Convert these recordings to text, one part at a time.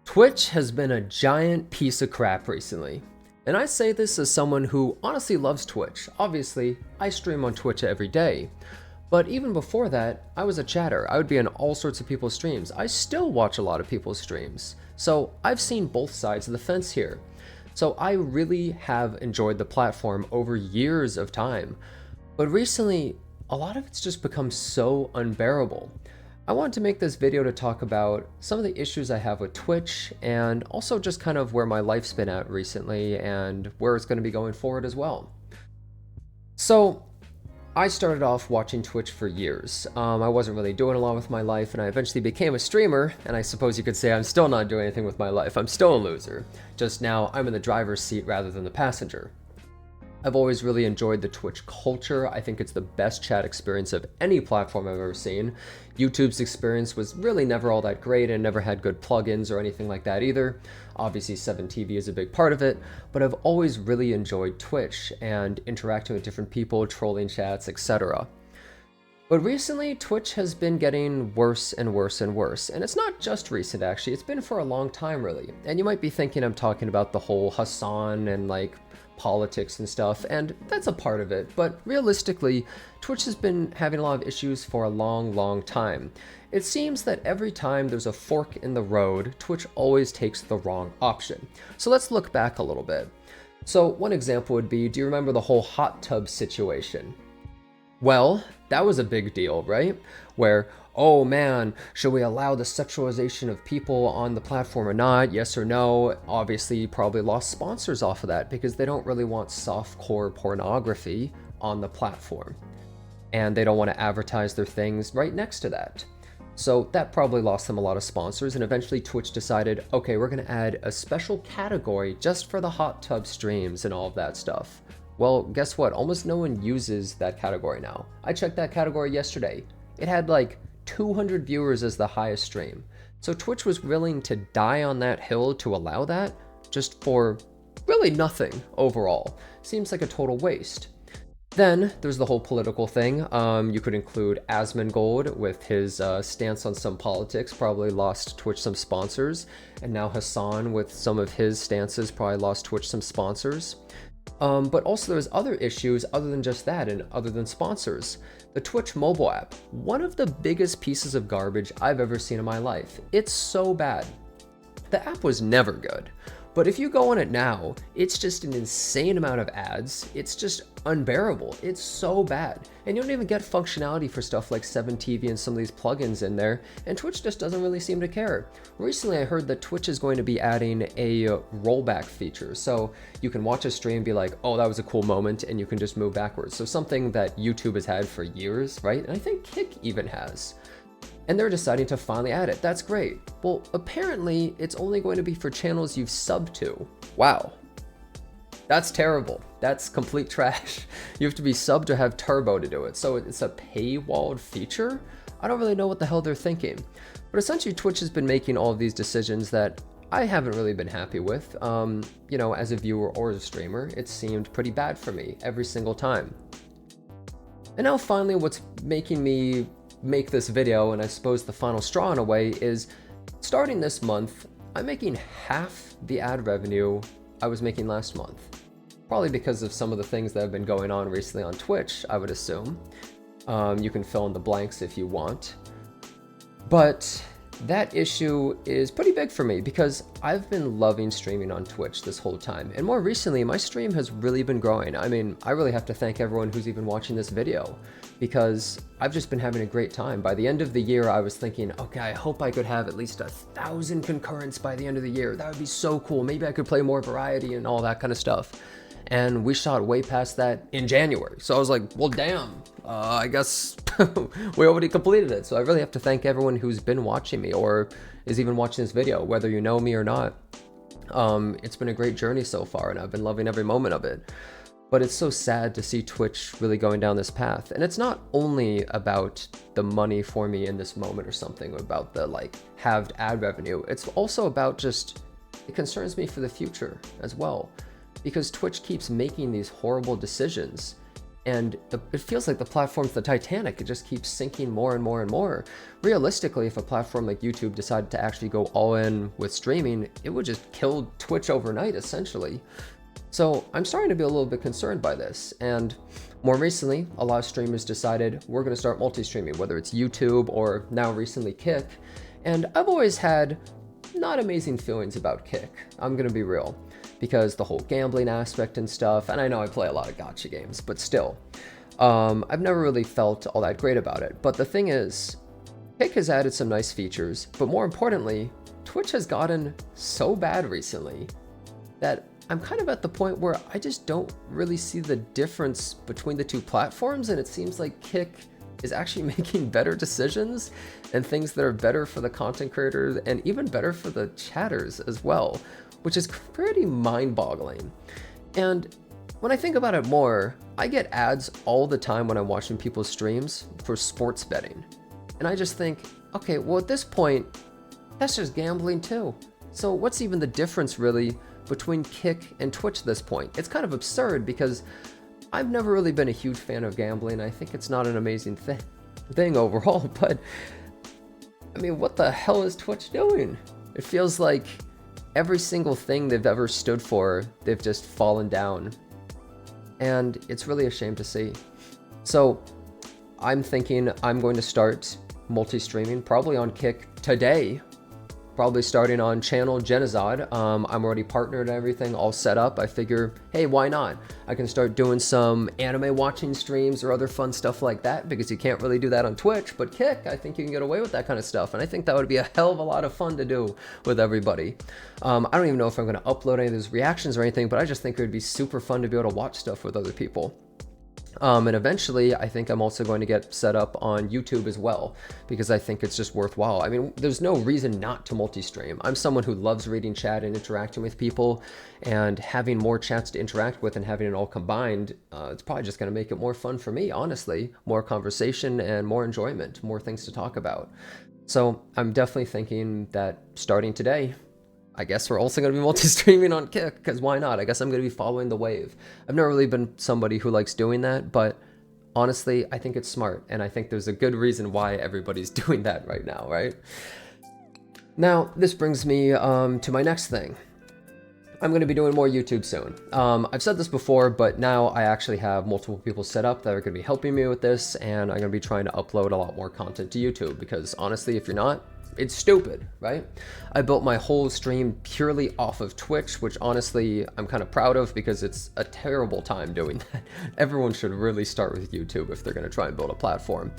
Twitch has been a giant piece of crap recently. And I say this as someone who honestly loves Twitch. Obviously, I stream on Twitch every day. But even before that, I was a chatter. I would be on all sorts of people's streams. I still watch a lot of people's streams. So I've seen both sides of the fence here. So I really have enjoyed the platform over years of time. But recently, a lot of it's just become so unbearable. I wanted to make this video to talk about some of the issues I have with Twitch and also just kind of where my life's been at recently and where it's going to be going forward as well. So I started off watching Twitch for years. I wasn't really doing a lot with my life, and I eventually became a streamer, and I suppose you could say I'm still not doing anything with my life. I'm still a loser. Just now I'm in the driver's seat rather than the passenger. I've always really enjoyed the Twitch culture. I think it's the best chat experience of any platform I've ever seen. YouTube's experience was really never all that great and never had good plugins or anything like that either. Obviously 7TV is a big part of it, but I've always really enjoyed Twitch and interacting with different people, trolling chats, etc. But recently, Twitch has been getting worse and worse and worse. And it's not just recent, actually. It's been for a long time, really. And you might be thinking I'm talking about the whole Hassan and politics and stuff, and that's a part of it. But realistically, Twitch has been having a lot of issues for a long time. It seems that every time there's a fork in the road, Twitch always takes the wrong option. So let's look back a little bit. So one example would be, do you remember the whole hot tub situation? Well, that was a big deal, right? Where, oh man, should we allow the sexualization of people on the platform or not? Yes or no? Obviously, you probably lost sponsors off of that because they don't really want softcore pornography on the platform. And they don't want to advertise their things right next to that. So that probably lost them a lot of sponsors, and eventually Twitch decided, okay, we're going to add a special category just for the hot tub streams and all of that stuff. Well, guess what? Almost no one uses that category now. I checked that category yesterday. It had 200 viewers as the highest stream. So Twitch was willing to die on that hill to allow that just for really nothing overall. Seems like a total waste. Then there's the whole political thing. You could include Asmongold with his stance on some politics, probably lost Twitch some sponsors. And now Hassan with some of his stances probably lost Twitch some sponsors. But also there's other issues other than just that and other than sponsors. The Twitch mobile app, one of the biggest pieces of garbage I've ever seen in my life. It's so bad. The app was never good. But if you go on it now, it's just an insane amount of ads. It's just unbearable. It's so bad. And you don't even get functionality for stuff like 7TV and some of these plugins in there. And Twitch just doesn't really seem to care. Recently, I heard that Twitch is going to be adding a rollback feature. So you can watch a stream and be like, oh, that was a cool moment, and you can just move backwards. So something that YouTube has had for years, right? And I think Kick even has. And they're deciding to finally add it. That's great. Well, apparently it's only going to be for channels you've subbed to. Wow. That's terrible. That's complete trash. You have to be subbed to have turbo to do it. So it's a paywalled feature? I don't really know what the hell they're thinking. But essentially Twitch has been making all of these decisions that I haven't really been happy with. As a viewer or as a streamer, it seemed pretty bad for me every single time. And now finally what's making me make this video, and I suppose the final straw in a way, is starting this month, I'm making half the ad revenue I was making last month. Probably because of some of the things that have been going on recently on Twitch, I would assume. You can fill in the blanks if you want. But that issue is pretty big for me because I've been loving streaming on Twitch this whole time. And more recently, my stream has really been growing. I mean, I really have to thank everyone who's even watching this video because I've just been having a great time. By the end of the year, I was thinking, okay, I hope I could have at least 1,000 concurrents by the end of the year. That would be so cool. Maybe I could play more variety and all that kind of stuff. And we shot way past that in January. So I was like, well, damn, I guess we already completed it. So I really have to thank everyone who's been watching me or is even watching this video, whether you know me or not. It's been a great journey so far, and I've been loving every moment of it. But it's so sad to see Twitch really going down this path. And it's not only about the money for me in this moment or something, or about the halved ad revenue. It's also about just, it concerns me for the future as well. Because Twitch keeps making these horrible decisions. And it feels like the platform's the Titanic. It just keeps sinking more and more and more. Realistically, if a platform like YouTube decided to actually go all in with streaming, it would just kill Twitch overnight, essentially. So I'm starting to be a little bit concerned by this. And more recently, a lot of streamers decided we're going to start multi-streaming, whether it's YouTube or now recently Kick. And I've always had not amazing feelings about Kick. I'm going to be real. Because the whole gambling aspect and stuff, and I know I play a lot of gacha games, but still, I've never really felt all that great about it. But the thing is, Kick has added some nice features, but more importantly, Twitch has gotten so bad recently that I'm kind of at the point where I just don't really see the difference between the two platforms, and it seems like Kick is actually making better decisions and things that are better for the content creators and even better for the chatters as well, which is pretty mind-boggling. And when I think about it more, I get ads all the time when I'm watching people's streams for sports betting. And I just think, okay, well at this point, that's just gambling too. So what's even the difference really between Kick and Twitch at this point? It's kind of absurd because I've never really been a huge fan of gambling. I think it's not an amazing thing overall, but I mean, what the hell is Twitch doing? It feels like every single thing they've ever stood for, they've just fallen down. And it's really a shame to see. So I'm thinking I'm going to start multi-streaming, probably on Kick today. Probably starting on channel Jenazad. I'm already partnered and everything, all set up. I figure, hey, why not? I can start doing some anime watching streams or other fun stuff like that, because you can't really do that on Twitch, but Kick, I think you can get away with that kind of stuff. And I think that would be a hell of a lot of fun to do with everybody. I don't even know if I'm gonna upload any of those reactions or anything, but I just think it would be super fun to be able to watch stuff with other people. And eventually, I think I'm also going to get set up on YouTube as well, because I think it's just worthwhile. I mean, there's no reason not to multi-stream. I'm someone who loves reading chat and interacting with people, and having more chats to interact with and having it all combined, it's probably just going to make it more fun for me, honestly. More conversation and more enjoyment, more things to talk about. So I'm definitely thinking that starting today, I guess we're also going to be multi-streaming on Kick, because why not? I guess I'm going to be following the wave. I've never really been somebody who likes doing that, but honestly, I think it's smart, and I think there's a good reason why everybody's doing that right now, right? Now, this brings me to my next thing. I'm going to be doing more YouTube soon. I've said this before, but now I actually have multiple people set up that are going to be helping me with this, and I'm going to be trying to upload a lot more content to YouTube, because honestly, if you're not, it's stupid, right? I built my whole stream purely off of Twitch, which honestly I'm kind of proud of, because it's a terrible time doing that. Everyone should really start with YouTube if they're going to try and build a platform.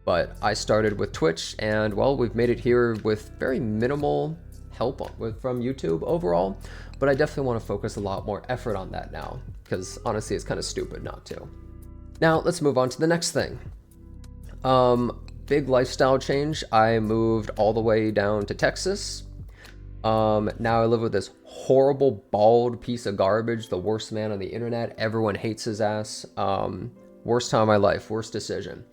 But I started with Twitch, and well, we've made it here with very minimal help from YouTube overall, but I definitely want to focus a lot more effort on that now, because honestly it's kind of stupid not to. Now let's move on to the next thing. Big lifestyle change. I moved all the way down to Texas. Now I live with this horrible bald piece of garbage, the worst man on the internet. Everyone hates his ass. Worst time of my life, worst decision.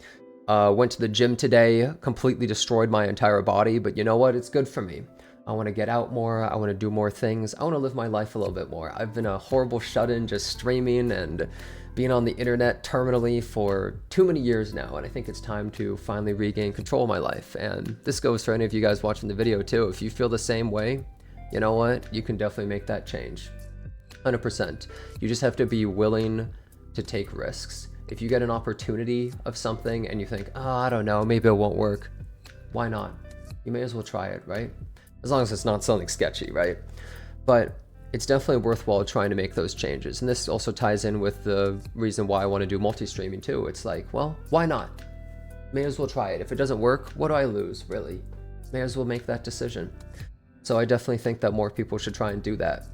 Went to the gym today, completely destroyed my entire body, but you know what? It's good for me. I want to get out more. I want to do more things. I want to live my life a little bit more. I've been a horrible shut-in, just streaming and being on the internet terminally for too many years now, and I think it's time to finally regain control of my life. And this goes for any of you guys watching the video too. If you feel the same way, you know what? You can definitely make that change. 100%. You just have to be willing to take risks. If you get an opportunity of something and you think, oh, I don't know, maybe it won't work, why not? You may as well try it, right? As long as it's not something sketchy, right? But it's definitely worthwhile trying to make those changes. And this also ties in with the reason why I want to do multi-streaming too. It's like, well, why not? May as well try it. If it doesn't work, what do I lose, really? May as well make that decision. So I definitely think that more people should try and do that.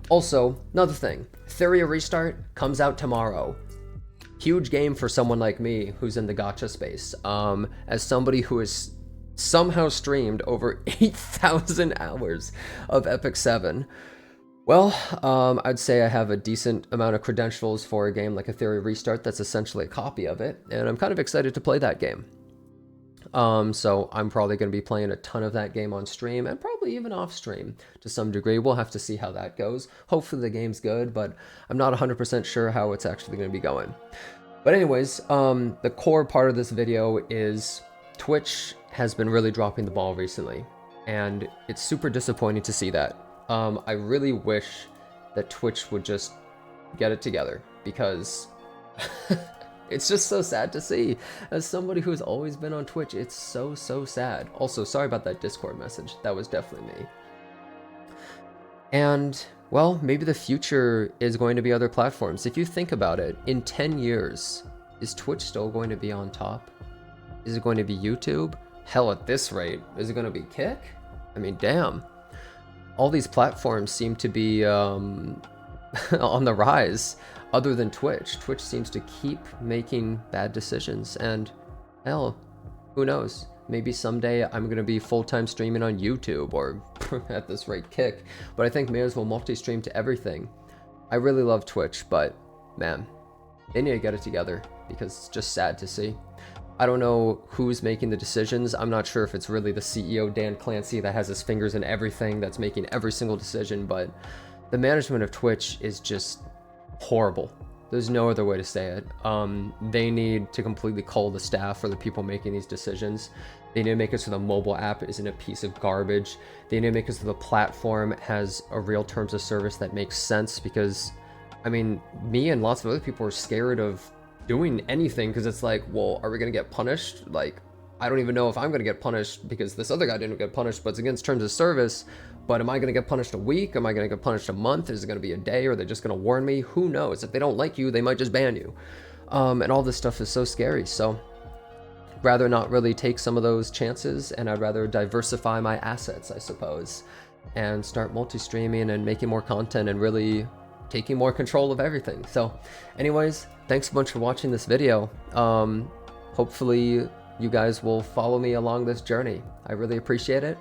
Also, another thing, Theory of Restart comes out tomorrow. Huge game for someone like me who's in the gacha space. As somebody who has somehow streamed over 8,000 hours of Epic 7. Well, I'd say I have a decent amount of credentials for a game like a Theory Restart that's essentially a copy of it, and I'm kind of excited to play that game. So I'm probably going to be playing a ton of that game on stream, and probably even off stream to some degree. We'll have to see how that goes. Hopefully the game's good, but I'm not 100% sure how it's actually going to be going. But anyways, the core part of this video is Twitch has been really dropping the ball recently, and it's super disappointing to see that. I really wish that Twitch would just get it together, because it's just so sad to see. As somebody who's always been on Twitch, it's so sad. Also, sorry about that Discord message. That was definitely me. And, well, maybe the future is going to be other platforms. If you think about it, in 10 years, is Twitch still going to be on top? Is it going to be YouTube? Hell, at this rate, is it going to be Kick? I mean, damn. All these platforms seem to be on the rise, other than Twitch. Twitch seems to keep making bad decisions, and hell, who knows? Maybe someday I'm going to be full-time streaming on YouTube, or at this rate, Kick. But I think may as well multi-stream to everything. I really love Twitch, but man, they need to get it together, because it's just sad to see. I don't know who's making the decisions. I'm not sure if it's really the CEO, Dan Clancy, that has his fingers in everything, that's making every single decision, but the management of Twitch is just horrible. There's no other way to say it. They need to completely cull the staff or the people making these decisions. They need to make it so the mobile app isn't a piece of garbage. They need to make it so the platform has a real terms of service that makes sense, because, I mean, me and lots of other people are scared of doing anything, because it's like, well, are we going to get punished? Like, I don't even know if I'm going to get punished because this other guy didn't get punished, but it's against terms of service. But am I going to get punished a week? Am I going to get punished a month? Is it going to be a day? Or are they just going to warn me? Who knows? If they don't like you, they might just ban you. And all this stuff is so scary. So rather not really take some of those chances, and I'd rather diversify my assets, I suppose, and start multi-streaming and making more content and really taking more control of everything. So anyways, thanks a bunch for watching this video. Hopefully you guys will follow me along this journey. I really appreciate it.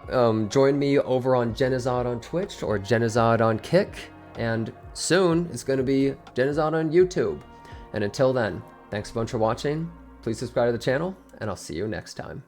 Join me over on Jenazad on Twitch or Jenazad on Kick, and soon it's going to be Jenazad on YouTube. And until then, thanks a bunch for watching. Please subscribe to the channel, and I'll see you next time.